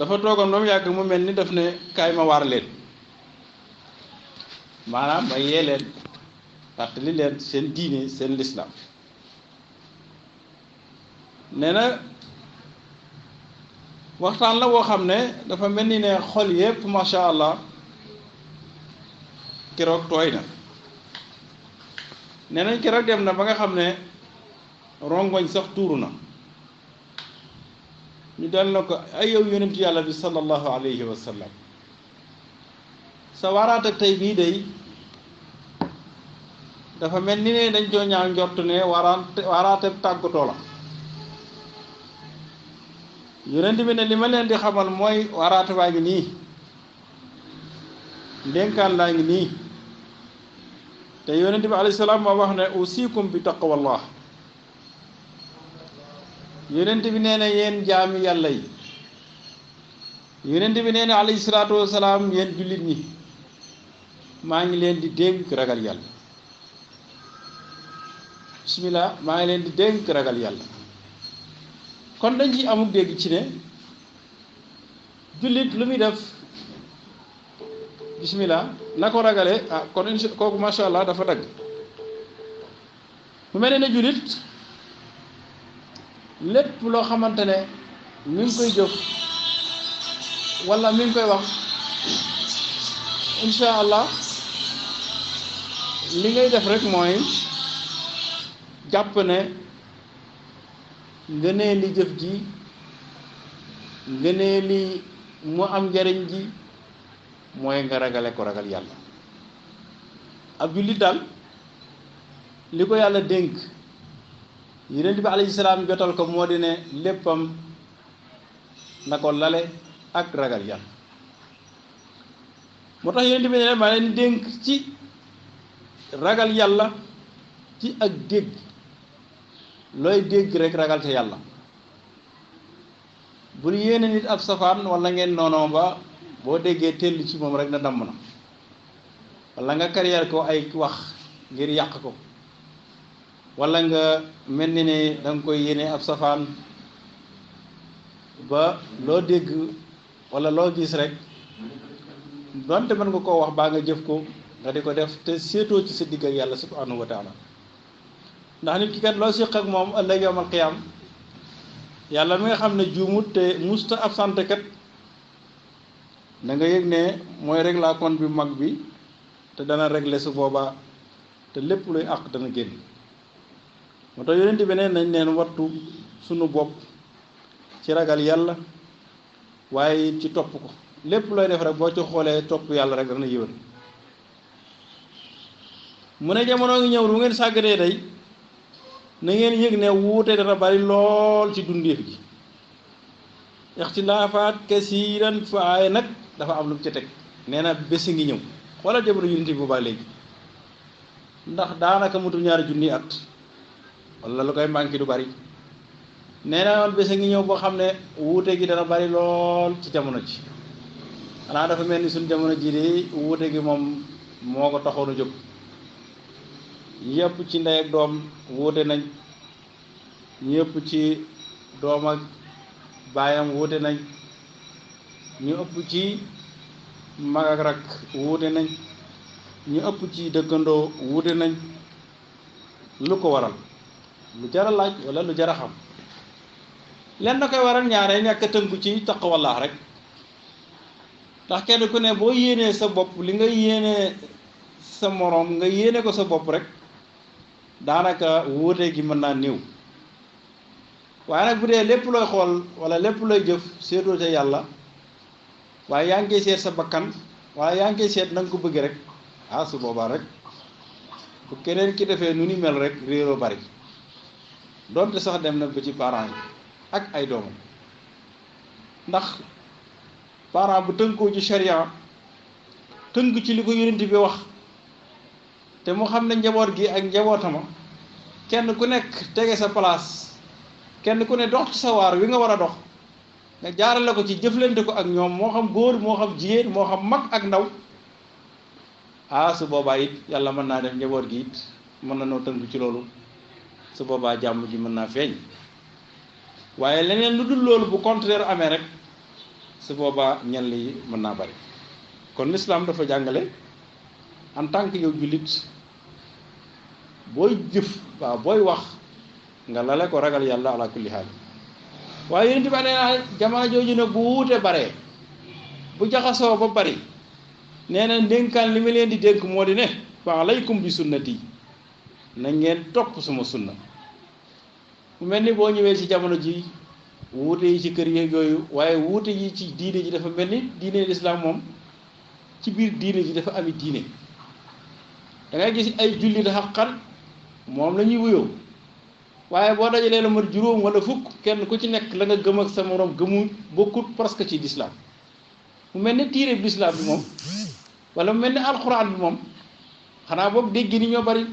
dafa toogoon ba mu yàgg mu mel ni daf ne kaay ma waar leen maanaam ma yee leen fàttali leen seen diine seen lislaam nee na waxtaan la woo xam ne dafa mel ni ne xol yépp macha allah keroog tooy na nee nañ keroog dem na ba nga xam ne rongoñ sax tuuru na ñu dal na ko ay yow yonentu yàlla bi sallallahu alayhi wa sallam sa waaraat ak tey bii day dafa mel ni ne dañ coo ñaaw njort ne waaraate tàggatoo la yonent bi ne li ma leen di xamal mooy waaraate baa ngi nii ndénkaan laa ngi nii te yonent bi alayhi salaam moo wax ne usikum bi taqwallah yonent bi nee na yéen jaami yàlla yi yonent bi nee na alayhi salaatu wasalaam yéen jullit ñi maa ngi leen di dénk ragal yàlla bismillah maa ngi leen di dénk ragal yàlla kon dañ ci amul dégg ci ne jullit lu muy def bismillah na ko ragale kon kooku masha allah dafa dagg mu mel ne jullit lépp loo xamante ne mi ngi koy jëf wala mi ngi koy wax insha allah li ngay def rek mooy jàpp ne ngënee li jëf ji ngënee li mu am njariñ ji mooy nga ragale ko ragal yàlla ab jullit daal li ko yàlla dénk yonent bi alayhi salaam jotal ko moo di ne léppam na ko lale ak ragal yàlla moo tax yonent bi ne maa leen dénk ci ragal yàlla ci ak dégg looy dégg rek ragal te yàlla bul yéene nit ab safaan wala ngeen noonoo ba boo déggee tell ci moom rek na damm na wala nga carrière ko ay wax ngir yàq ko wala nga mel ni ne da nga koy yéene ab safaan ba loo dégg wala loo gis rek donte mën nga koo wax baa nga jëf ko nga di ko def te séetoo ci sa digg ak yàlla subhanahu wa taala ndax nit ki kat loo séq ak moom ëllëg yawmal qiyaam yàlla mi nga xam ne juumut te musta absente kat da nga yëg ne mooy régler compte bi mag bi te dana régler su boobaa te lépp luy àq dana génn moo tax yonent bi ne nañ leen wattu sunu bopp ci ragal yàlla waaye ci topp ko lépp looy def rek boo ci xoolee topp yàlla rek dana yëwén mu ne jamono ngi ñëw bu ngeen sàggatee day na ngeen yëg ne wuute dana bari lool ci dundeef gi ixtilaafaat kasiiran waaye nag dafa am lu mu ci teg nee na bés ngi ñëw xoolal jamono yonent bi boobaa léegi ndax daanaka mutul ñaari junni at wala lu koy manqué du bari nee na woon bés ngi ñëw boo xam ne wuute gi dana bari lool ci jamono ji xanaa dafa mel ni suñ jamono ji de wuute gi moom moo ko taxoon a jóg ñëpp ci ndey ak doom wuute nañ ñëpp ci doom ak baayam wuute nañ ñu ëpp ci mag ak rak wuute nañ ñu ëpp ci dëkkandoo wuute nañ lu ko waral lu jar a laaj wala lu jar a xam leen na koy waral ñaare ñàkk a tënku ci taqwallah rek ndax kenn ku ne boo yéenee sa bopp li nga yéenee sa moroom nga yéene ko sa bopp rek daanaka wuute gi mën naa néew waaye nag bu dee lépp looy xool wala lépp looy jëf seetoo ca yàlla waaye yaa ngi koy seet sa bakkan wala yaa ngi koy seet na nga ko bëgg rek su boobaa rek bu keneen ki defee nu ni mel rek réeroo bari donte sax dem na ba ci parents yi ak ay doomam ndax parent bu tënkoo ci sharia tënk ci li ko yonent bi wax te mu xam ne njaboot gi ak njabootama kenn ku nekk tege sa place kenn ku ne dox ci sa waar wi nga war a dox nga jaarale ko ci jëflante ko ak ñoom moo xam góor moo xam jigéen moo xam mag ak ndaw su boobaa it yàlla mën naa def njaboot gi it mën na noo tënk ci loolu su boobaa jàmm ji mën naa feeñ waaye leneen lu dul loolu bu contraire amee rek su boobaa ñenn yi mën naa bari. kon l'islam dafa jàngale en tant que yow jullit booy jëf waaw booy wax nga lale ko ragal yàlla ala kulli haal. waaye yonent bi nee na jamono jooju nag bu wuute baree bu jaxasoo ba bari nee na ndénkaan li ma leen di dénk moo di ne fa alaykum bi sunnati na ngeen topp suma sunna. mu mel ni boo ñëwee ci jamono ji wuute yi ci kër yeeg yooyu waaye wuute yi ci diine ji dafa mel ni diine lislaam moom ci biir diine ji dafa ami diine da ngay gis ay jullit xaqan moom la ñuy wuyoo waaye boo dajalee la mat juróom wala fukk kenn ku ci nekk la nga gëm ak sa morom gëmu bokkut presque ci lislaam. mu mel ni tiire bi lislaam bi moom wala mu mel ni alxuraan bi moom xanaa boobu dégg ni ñoo bari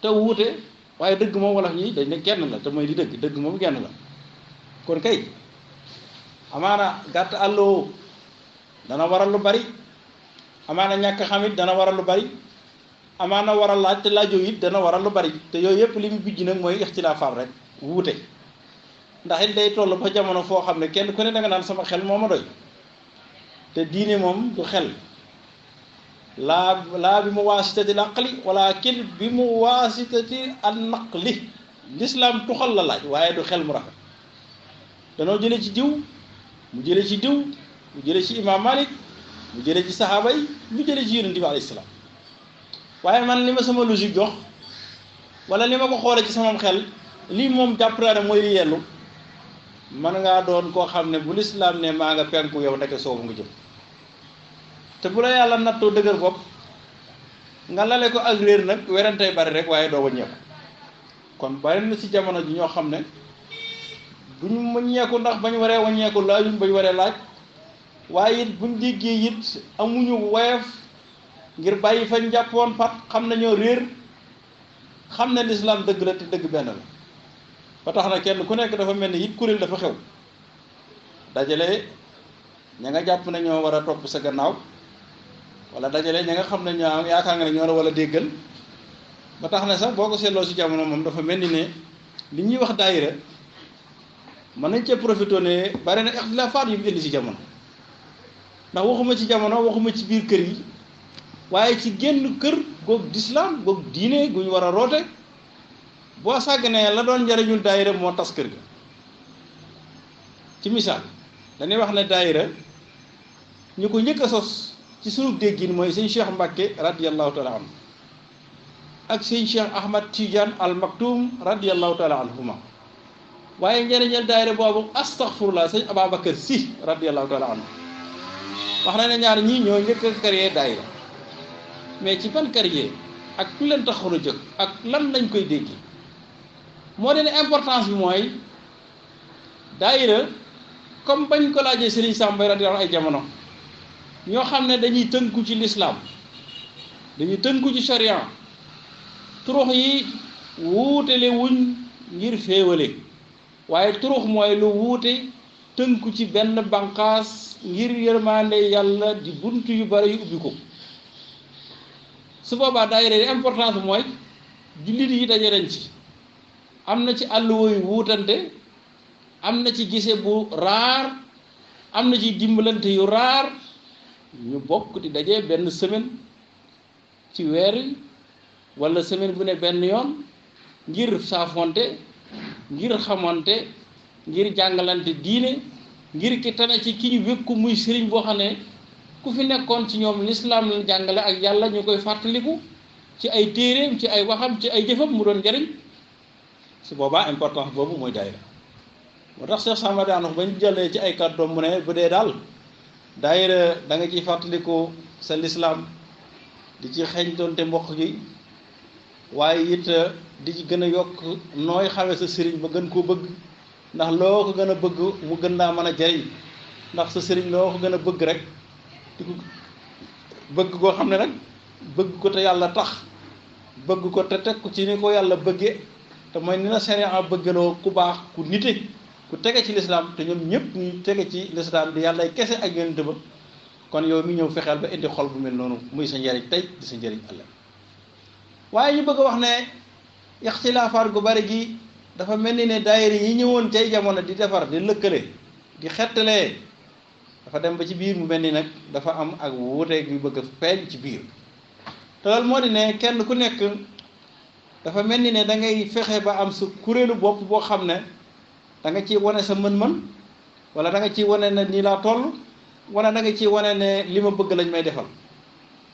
te wuute waaye dëgg moom wala ñi dañ ne kenn la te mooy di dëgg moom genn la. kon kay amaana gàtt àlloo dana waral lu bari, amaana ñàkk xamit dana waral lu bari, amaana waral laaj te laajoo it dana waral lu bari. te yooyu yëpp li mu bijj nag mooy ixtilaafaat rek wuute. ndax it day toll ba jamono foo xam ne kenn ku ne da nga naan sama xel moo ma doy te diine moom du xel laa bi mu waasitati laqli walakin bi mu waasitati an naqli. l'islam tuxal la laaj waaye du xel mu rafet. danoo jële ci diw mu jële ci diw mu jële ci imam Malik mu jële ci saxaaba yi mu jële ci yonent bi alayhi salaam. waaye man li ma sama logique jox wala li ma ko xoole ci sama xel lii moom jàpp naa ne mooy li yellu man ngaa doon koo xam ne bu lislaam ne maa nga penku yow ndeke soobu nga jëm. te bu la yàlla nattoo dëgër bopp nga lale ko ak réer nag werantey bari rek waaye doo waññeeku. kon bari na ci jamono ji ñoo xam ne duñu waññeeku ndax bañ waree waññeeku laajuñ bañ waree laaj waaye it buñ déggee it amuñu woyof ngir bàyyi fañ jàppoon pat xam nañoo réer xam ne lislaam dëgg la te dëgg benn la. ba tax na kenn ku nekk dafa mel ni it kuréel dafa xew dajale ña nga jàpp ne ñoo war a topp sa gannaaw wala dajale ña nga xam ne ñoo yaakaar nga ne ñoo la wala déggal. ba tax na sax boo ko seetloo ci jamono moom dafa mel ni ne li ñuy wax daayira mën nañ cee profité ne bari na ixtilaafaat yu mu indi ci jamono. ndax waxuma ci jamono waxuma ci biir kër yi waaye ci génn kër goog d'islam goog diine gu ñu war a roote boo sàgganee la doon njariñul daayira moo tas kër ga. ci misaal dañuy wax ne daayira ñu ko njëkk a sos ci sunu déggin mooy sëñ Cheikh Mbacke radiyallahu taala anhu ak sëñ Cheikh Ahmad Tidiane al Maktoum radiyallahu taala anhuma. waaye njëriñal daayira boobu astaghfirullah sëñ Ababacar Sy radiyallahu taala anhu wax na ne ñaar ñii ñoo njëkk a créé daayira mais ci ban carrière ak ku leen taxaw a jóg ak lan lañ koy dégg moo dene importance bi mooy daayira comme bañ ko laajee Serigne Samba radiyallahu ay jamono ñoo xam ne dañuy tënku ci l'islam dañuy tënku ci sharia turux yi wuutele wuñ ngir féewale waaye turux mooy lu wuute tënku ci benn banqaas ngir yërmande yàlla di buntu yu bari yu ubbi ko. su boobaa daayira yi importance bi mooy jullit yi daje nañ ci am na ci àlluwa yu wuutante am na ci gise bu raar am na ci dimbalante yu raar ñu bokk di daje benn semaine ci weer yi wala semaine bu ne benn yoon ngir saafonte ngir xamante ngir jàngalante diine ngir ki tane ci ki ñu wékku muy sëriñ boo xam ne ku fi nekkoon ci ñoom lislaam la jàngale ak yàlla ñu koy fàttaliku ci ay téeréem ci ay waxam ci ay jëfam mu doon njariñ. su boobaa importance boobu mooy daayira moo tax Cheikh Samba daanu bañ jëlee ci ay kàddoom mu ne bu dee daal daayira da nga ciy fàttaliku sa lislaam di ci xeeñtoonte mbokk gi waaye it di ci gën a yokk nooy xamee sa sëriñ ba gën koo bëgg ndax loo ko gën a bëgg mu gën laa mën a jariñ ndax sa sëriñ loo ko gën a bëgg rek di ko bëgg koo xam ne nag bëgg ko te yàlla tax bëgg ko te teg ko ci ni ko yàlla bëggee te mooy ni la sharia bëggaloo ku baax ku nite ku tege ci lislaam te ñoom ñëpp ñu tege ci lislaam di yàlla kese ak yonent ba kon yow mi ñëw fexeel ba indi xol bu mel noonu muy sa njariñ tey di sa njariñ ëllëg. waaye ñu bëgg a wax ne ixtilaafaat gu bari gi dafa mel ni ne daayira yi ñëwoon cay jamono di defar di lëkkale di xettalee dafa dem ba ci biir mu mel ni nag dafa am ak wuuteeg yu bëgg a feeñ ci biir te loolu moo di ne kenn ku nekk dafa mel ni ne da ngay fexe ba am sa kuréelu bopp boo xam ne da nga ciy wane sa mën-mën wala da nga ciy wane ne nii laa toll wala da nga ciy wane ne li ma bëgg lañ may defal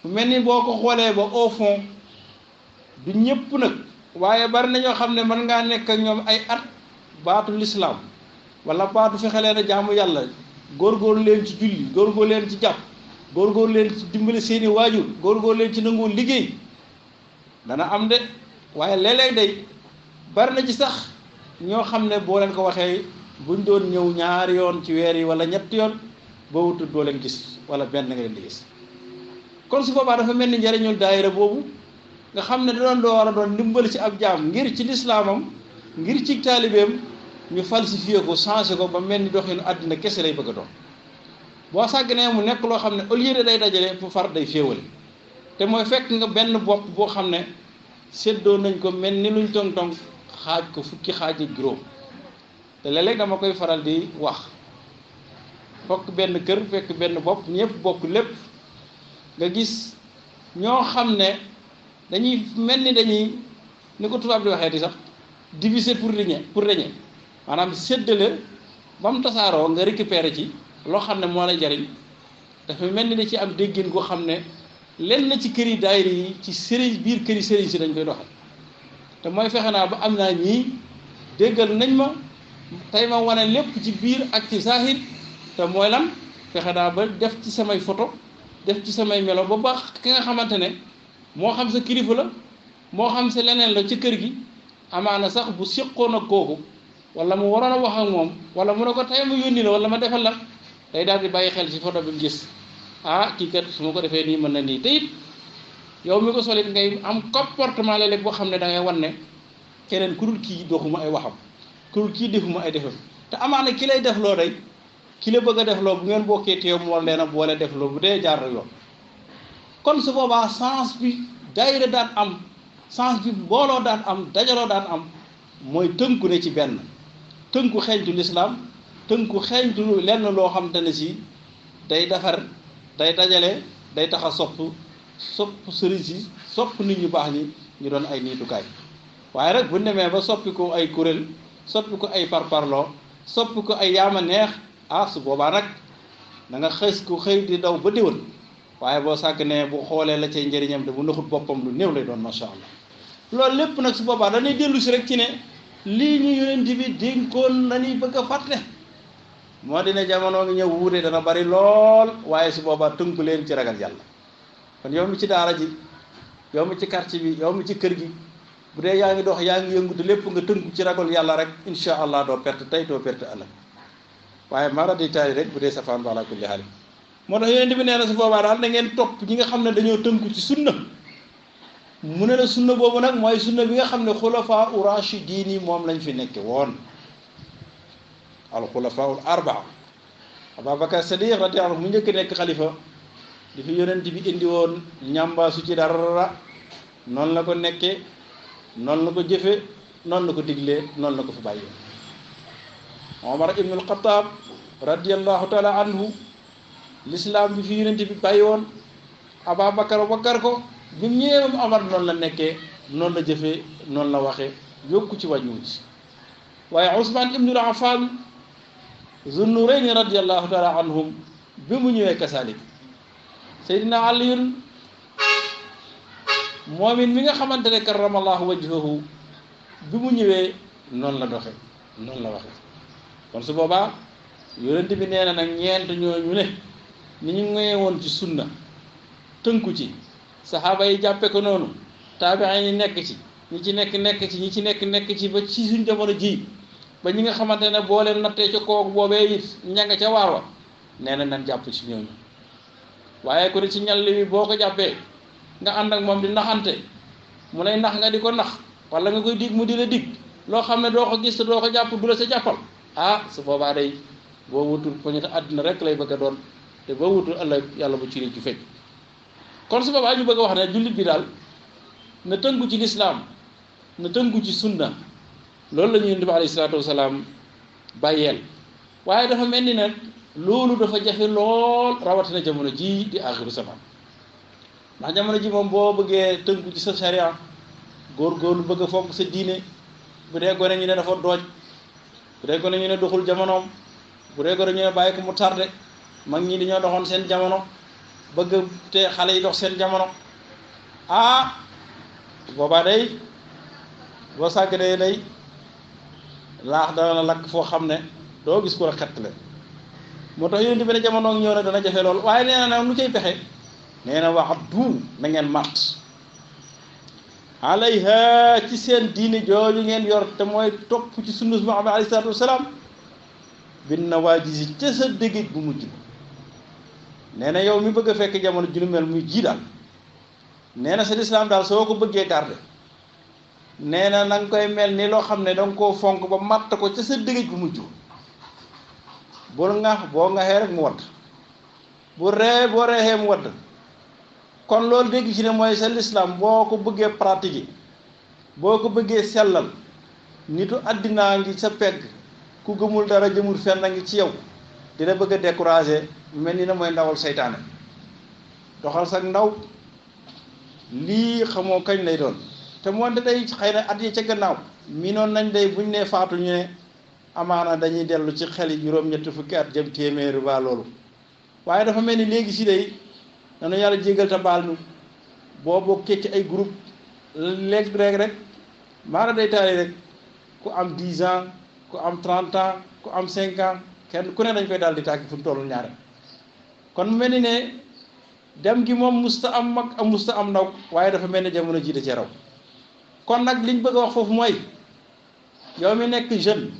mu mel ni boo ko xoolee ba au fond du ñëpp nag waaye bari na ñoo xam ne mën ngaa nekk ak ñoom ay at baatu lislaam wala baatu fexe leen a jaamu yàlla góorgóorlu leen ci julli góorgóorlu leen ci jàpp góorgóorlu leen ci dimbali seeni waajur góorgóorlu leen ci nangoo liggéey dana am de waaye léeg-léeg day bari na ci sax ñoo xam ne boo leen ko waxee buñ doon ñëw ñaari yoon ci weer yi wala ñetti yoon boo wutul doo leen gis wala benn nga leen di gis kon su boobaa dafa mel ni njëriñul daayira boobu nga xam ne da doon doo war a doon ndimbali ci ab jaam ngir ci lislaamam ngir ci taalibeem ñu falsifié ko changé ko ba mel ni doxinu àddina kese lay bëgg a doon boo sàgganee mu nekk loo xam ne au lieu de day dajale fu far day féewale te mooy fekk nga benn bopp boo xam ne séddoo nañ ko mel ni luñ tong-tong xaaj ko fukki xaaj ak juróom te léeg-léeg dama koy faral di wax fokk benn kër fekk benn bopp ñëpp bokk lépp nga gis ñoo xam ne dañuy mel ni dañuy ni ko tubaab di waxee di sax diviser pour régner maanaam séddale ba mu tasaaroo nga récupérer ci loo xam ne moo lay jariñ dafa mel ni da ci am déggin goo xam ne lenn na ci këri daayira yi ci sëriñ biir këri sëriñ si dañ koy doxal te mooy fexe naa ba am naa ñii déggal nañ ma tey ma wane lépp ci biir ak ci zahir te mooy lan fexe naa ba def ci samay photo def ci samay melo ba baax ki nga xamante ne moo xam sa kilifa la moo xam sa leneen la ci kër gi amaana sax bu siqoon ak kooku wala mu waroon a wax ak moom wala mu ne ko tey mu yónni la wala ma defal la day daal di bàyyi xel ci photo bi mu gis ah kii kat su ma ko defee nii mën na nii te it yow mi ko solit ngay am comportement léeg-léeg boo xam ne da ngay wan ne keneen ku dul kii doxuma ay waxam ku dul kii defuma ay defam te amaana ki lay def loo day ki la bëgg a def loo bu ngeen bokkee teew mu war leen a boole def loo bu dee jaar yoon kon su boobaa sens bi daayira daan am sens bi mbooloo daan am dajaloo daan am mooy tënku ne ci benn tënku xeeñtu lislaam tënku xeeñtu lenn loo xam te ne si day defar day dajale day tax a sopp sëriñ si sopp nit ñu baax ñi ñu doon ay niitukaay waaye rek bu demee ba soppi ko ay kuréel soppi ko ay parparloo soppi ko ay yaama neex ah su boobaa nag da nga xës ku xëy di daw ba déwén waaye boo sàgg ne bu xoolee la cay njëriñam te bu naxut boppam lu néew lay doon macha allah loolu lépp nag su boobaa dañuy dellu si rek ci ne lii ñu yonent bi dénkoon nañuy bëgg a fàtte moo dina jamono ngi ñëw wuute dana bari lool waaye su boobaa tënku leen ci ragal yàlla kon yow mi ci daara ji yow mi ci quartier bi yow mi ci kër gi bu dee yaa ngi dox yaa ngi yëngutu lépp nga tënku ci ragal yàlla rek insha allah doo perte tey doo perte ëllëg waaye mara di taali rek bu dee safaan ba ala kulli haal moo tax yonent bi nee na su boobaa daal da ngeen topp ñi nga xam ne dañoo tënku ci sunna mu ne la sunna boobu nag mooy sunna bi nga xam ne xulafaa u rashidin yi moom lañ fi nekke woon al xulafaa ul arbaa Abubakar Sadiq radiyallahu anhu mu njëkk nekk xalifa di fi yonent bi indi woon ñàmbaasu ci dara noonu la ko nekke noonu la ko jëfe noonu la ko diglee noonu la ko fi bàyyi Omar ibn al-Khattab radiyallahu taala anhu l'islam bi fi yonent bi bàyyi woon Abubakar wakkar ko bi mu ñëwee moom Omar noonu la nekkee noonu la jëfee noonu la waxee yokku ci wàññiwu ci waaye Ousmane ibnul Affan Zunnurayni radiyallahu taala anhum bi mu ñëwee kasalik Seydina Aliyun moom it mi nga xamante ne karamallahu wajhahu bi mu ñëwee noonu la doxe noonu la waxe kon su boobaa yonent bi nee na nag ñeent ñooñu ne ni ñu ngee woon ci sunna tënku ci saxaaba yi jàppe ko noonu taabiin yi nekk ci ñi ci nekk ci ñi ci nekk ci ba ci suñ jamono ji ba ñi nga xamante ne boo leen nattee ca kooku boobee it ña nga ca waar wa nee na nan jàpp ci ñooñu waaye ku ne ci ñal bi boo ko jàppee nga ànd ak moom di naxante mu lay nax nga di ko nax wala nga koy dig mu di la dig loo xam ne doo ko gis te doo ko jàpp du la sa jàppal ah su boobaa day boo wutul poñete àddina rek lay bëgg a doon te boo wutul ëllëg yàlla bu ci ci fekk kon su boobaa ñu bëgg a wax ne jullit bi daal na tënku ci lislaam na tënku ci sunna loolu la ñu Yonent bi alayhi salaatu wasalaam bàyyeel waaye dafa mel ni nag loolu dafa jafe lool rawatina jamono ji di axiru zaman ndax jamono ji moom boo bëggee tënku ci sa sharia góorgóorlu bëgg a fonk sa diine bu dee gone ñu ne dafa dooj bu dee gone ñu ne doxul jamonoom bu dee gone ñu ne bàyyi ko mu tardé mag ñi dañoo doxoon seen jamono bëgg te xale yi dox seen jamono boobaa day boo sàgganee day laax dana la lakk foo xam ne doo gis ko la xettale moo tax yonent bi ne jamono ñëw ne dana jafe lool waaye nee na nag lu cay pexe nee na wax du na ngeen mat alayha ci seen diine jooju ngeen yor te mooy topp ci sunna Muhammad alayhi salaatu wasalaam bin nawaajisi ca sa dëggit bu mujj nee na yow mi bëgg a fekk jamono ju nu mel muy ji daal nee na sa lislaam daal soo ko bëggee garde nee na nga koy mel ni loo xam ne danga koo fonk ba matt ko ca sa dëggit bu mujj bul ŋax boo ŋaxee rek mu wadd boo reexee mu wadd kon loolu dégg ci ne mooy sa lislaam boo ko bëggee pratiquer boo ko bëggee sellal nitu àddinaa ngi sa pegg ku gëmul dara jëmul fenn ngi ci yow dina bëgg a décourager mel ni na mooy ndawal seytaane doxal sax ndaw lii xamoo kañ lay doon te moonte day xëy na at yi ca gannaaw mi noonu nañ day buñ nee faatu ñu ne amaana dañuy dellu ci xel yi juróom-ñetti fukki at jëm téeméeri baa loolu waaye dafa mel ni léegi si day nanu yàlla jégal te baal nu boo bokkee ci ay groupe léegi rek maana day taali rek ku am 10 ans ku am 30 ans ku am 5 ans kenn ku ne dañ koy daal di tàggi fu mu toll ñaare kon mu mel ni ne dem gi moom musta am mag am musta am ndaw waaye dafa mel ni jamono ji da ci raw kon nag liñ bëgg a wax foofu mooy yow mi nekk jeune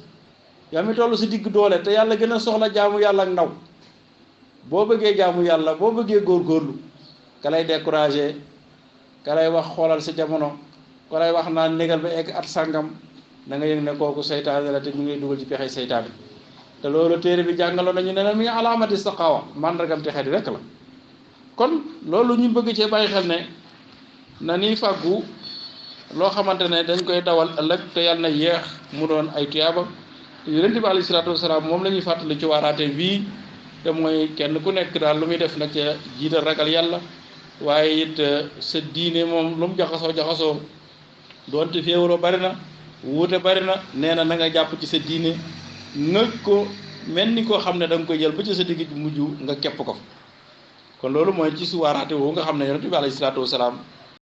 yow mi toll si digg doole te yàlla gën a soxla jaamu yàlla ak ndaw boo bëggee jaamu yàlla boo bëggee góorgóorlu ka lay découragé ka lay wax xoolal sa jamono ka lay wax naan négal ba egg at sàngam da nga yëg ne kooku seytaane la te ñu ngi dugal ci pexe seytaane te loolu téere bi jàngaloon nañu ne mi alaamati saqaawa màndargam texe di rek la kon loolu ñu bëgg cee bàyyi xel ne na ni fàggu loo xamante ne dañ koy dawal ëllëg te yàlla na yeex mu doon ay tuyaaba yonent bi alayhi salaatu wasalaam moom la ñuy fàttali ci waaraate bii te mooy kenn ku nekk daal lu muy def nag ca jiital ragal yàlla waaye it sa diine moom lu mu jaxasoo doonte féewaloo bari na wuute bari na nee na nga jàpp ci sa diine ngëj ko mel ni koo xam ne da nga koy jël ba ci sa digg mujj nga képp ko kon loolu mooy ci su waaraate woo nga xam ne yonent bi alayhi salaatu wasalaam